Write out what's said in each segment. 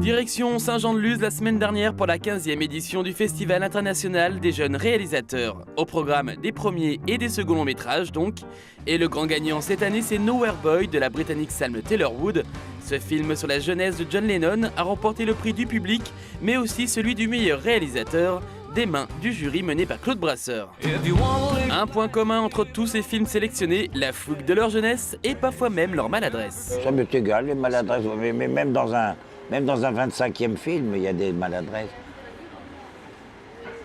Direction Saint-Jean-de-Luz la semaine dernière pour la 15e édition du Festival international des jeunes réalisateurs. Au programme des premiers et des seconds longs métrages donc. Et le grand gagnant cette année c'est Nowhere Boy de la britannique Sam Taylor-Wood. Ce film sur la jeunesse de John Lennon a remporté le prix du public mais aussi celui du meilleur réalisateur des mains du jury mené par Claude Brasseur. Un point commun entre tous ces films sélectionnés, la fougue de leur jeunesse et parfois même leur maladresse. Ça m'est égal les maladresses, mais même dans un 25e film, il y a des maladresses.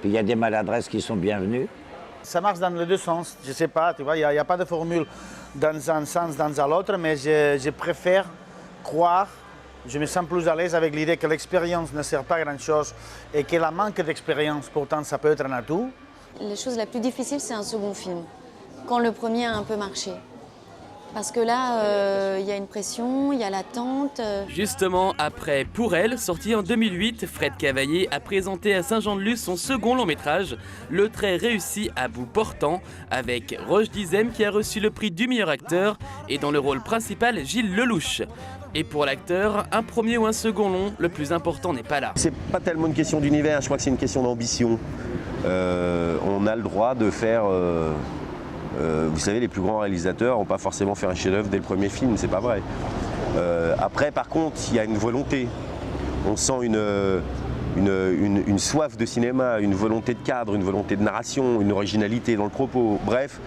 Puis il y a des maladresses qui sont bienvenues. Ça marche dans les deux sens, je ne sais pas, tu vois, il n'y a pas de formule dans un sens, dans l'autre, mais je préfère croire, je me sens plus à l'aise avec l'idée que l'expérience ne sert pas à grand-chose et que la manque d'expérience, pourtant, ça peut être un atout. Les choses la plus difficile, c'est un second film, quand le premier a un peu marché. Parce que là, il y a une pression, il y a l'attente. Justement, après Pour elle, sorti en 2008, Fred Cavaillé a présenté à Saint-Jean-de-Luz son second long métrage, le très réussi À bout portant, avec Roche Dizem qui a reçu le prix du meilleur acteur et dans le rôle principal, Gilles Lelouch. Et pour l'acteur, un premier ou un second long, le plus important n'est pas là. C'est pas tellement une question d'univers, je crois que c'est une question d'ambition. On a le droit de faire... vous savez, les plus grands réalisateurs n'ont pas forcément fait un chef-d'œuvre dès le premier film, c'est pas vrai. Après, par contre, il y a une volonté. On sent une soif de cinéma, une volonté de cadre, une volonté de narration, une originalité dans le propos. Bref,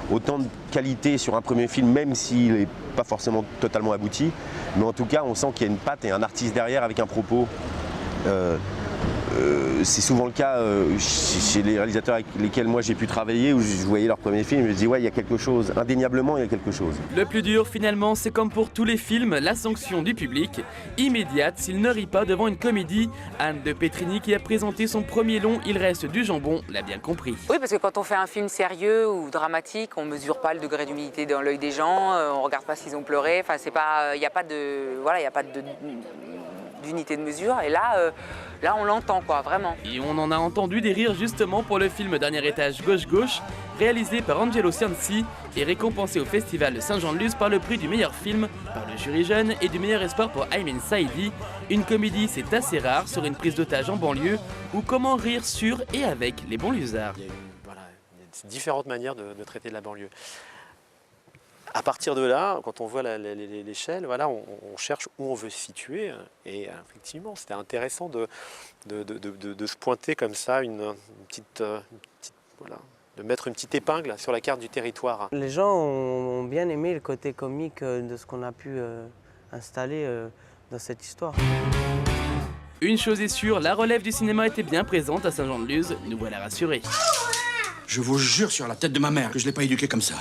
autant de qualité sur un premier film, même s'il n'est pas forcément totalement abouti. Mais en tout cas, on sent qu'il y a une patte et un artiste derrière avec un propos. C'est souvent le cas chez les réalisateurs avec lesquels moi j'ai pu travailler, où je voyais leur premier film et je me dis ouais, il y a quelque chose, indéniablement il y a quelque chose. Le plus dur finalement, c'est comme pour tous les films, la sanction du public, immédiate s'il ne rit pas devant une comédie. Anne de Petrini qui a présenté son premier long Il reste du jambon l'a bien compris. Oui, parce que quand on fait un film sérieux ou dramatique, on mesure pas le degré d'humilité dans l'œil des gens, on regarde pas s'ils ont pleuré, enfin c'est pas, il n'y a pas de, voilà, il y a pas d'unité de mesure et là on l'entend quoi, vraiment. Et on en a entendu des rires justement pour le film Dernier étage gauche-gauche, réalisé par Angelo Cianci et récompensé au Festival de Saint-Jean-de-Luz par le prix du meilleur film par le jury jeune et du meilleur espoir pour Aymen Saidi. Une comédie c'est assez rare sur une prise d'otage en banlieue ou comment rire sur et avec les banlieusards. Il y a différentes manières de traiter de la banlieue. À partir de là, quand on voit l'échelle, voilà, on cherche où on veut se situer. Et effectivement, c'était intéressant de se pointer comme ça, voilà, de mettre une petite épingle sur la carte du territoire. Les gens ont bien aimé le côté comique de ce qu'on a pu installer dans cette histoire. Une chose est sûre, la relève du cinéma était bien présente à Saint-Jean-de-Luz, nous voilà rassurés. Je vous jure sur la tête de ma mère que je l'ai pas éduqué comme ça.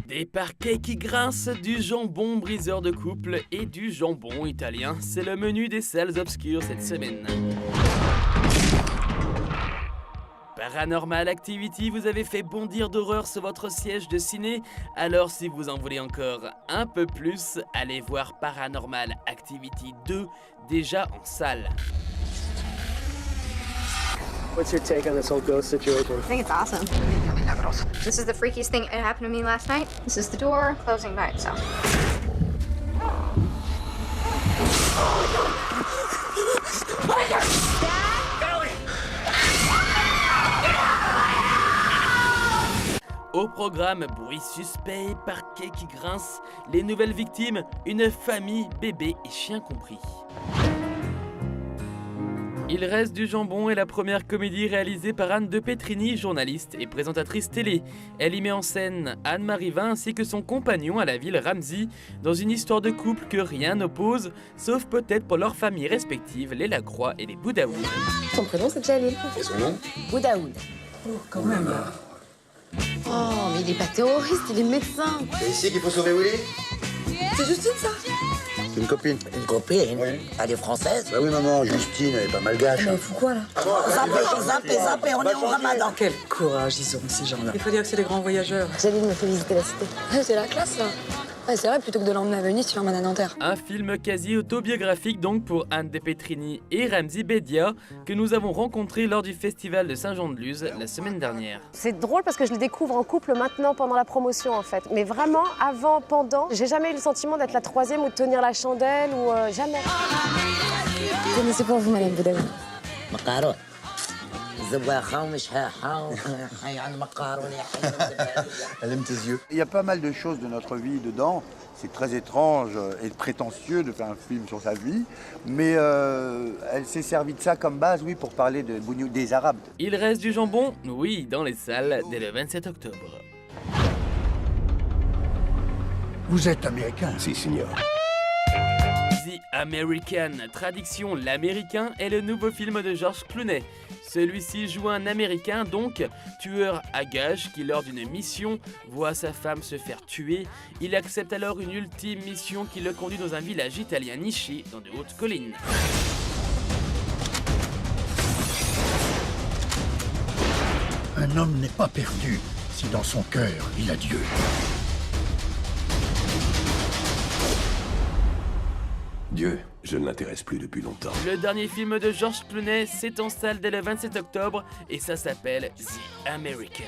Des parquets qui grincent, du jambon briseur de couple et du jambon italien. C'est le menu des salles obscures cette semaine. Paranormal Activity vous avez fait bondir d'horreur sur votre siège de ciné. Alors si vous en voulez encore un peu plus, allez voir Paranormal Activity 2, déjà en salle. What's your take on this whole ghost situation? I think it's awesome. This is the freakiest thing that happened to me last night. This is the door closing by itself. Au programme, bruit suspect, parquet qui grince, les nouvelles victimes, une famille, bébé et chien compris. Il reste du jambon est la première comédie réalisée par Anne de Petrini, journaliste et présentatrice télé. Elle y met en scène Anne-Marie Vin ainsi que son compagnon à la ville Ramsey dans une histoire de couple que rien n'oppose, sauf peut-être pour leurs familles respectives, les Lacroix et les Boudaoud. Son prénom c'est Jalil. Et son nom? Boudaoud. Oh, quand même. Oh, mais il est pas terroriste, il est médecin. C'est ici qu'il faut sauver Willy? C'est Justine ça? C'est une copine. Une copine? Oui. Elle est française? Bah oui maman, Justine, elle est pas malgache. Mais fou quoi là? Zappé, on est au ramadan. Quel courage ils ont ces gens-là. Il faut dire que c'est des grands voyageurs. Jalil me fait visiter la cité. C'est la classe là. Ouais, c'est vrai, plutôt que de l'emmener à Venise, tu l'emmènes à Nanterre. Un film quasi autobiographique donc pour Anne de Petrini et Ramzy Bedia que nous avons rencontrés lors du festival de Saint-Jean-de-Luz la semaine dernière. C'est drôle parce que je le découvre en couple maintenant pendant la promotion en fait. Mais vraiment, avant, pendant, j'ai jamais eu le sentiment d'être la troisième ou de tenir la chandelle ou jamais. C'est pour vous, Madame Boudaoui. Elle aime tes yeux. Il y a pas mal de choses de notre vie dedans. C'est très étrange et prétentieux de faire un film sur sa vie, mais elle s'est servie de ça comme base, oui, pour parler des Arabes. Il reste du jambon, oui, dans les salles dès le 27 octobre. Vous êtes américain? Si, signor. The American, traduction l'américain, est le nouveau film de George Clooney. Celui-ci joue un américain, donc tueur à gages, qui lors d'une mission voit sa femme se faire tuer. Il accepte alors une ultime mission qui le conduit dans un village italien niché dans de hautes collines. Un homme n'est pas perdu si dans son cœur il a Dieu. Dieu, je ne l'intéresse plus depuis longtemps. Le dernier film de George Clooney, c'est en salle dès le 27 octobre et ça s'appelle The American.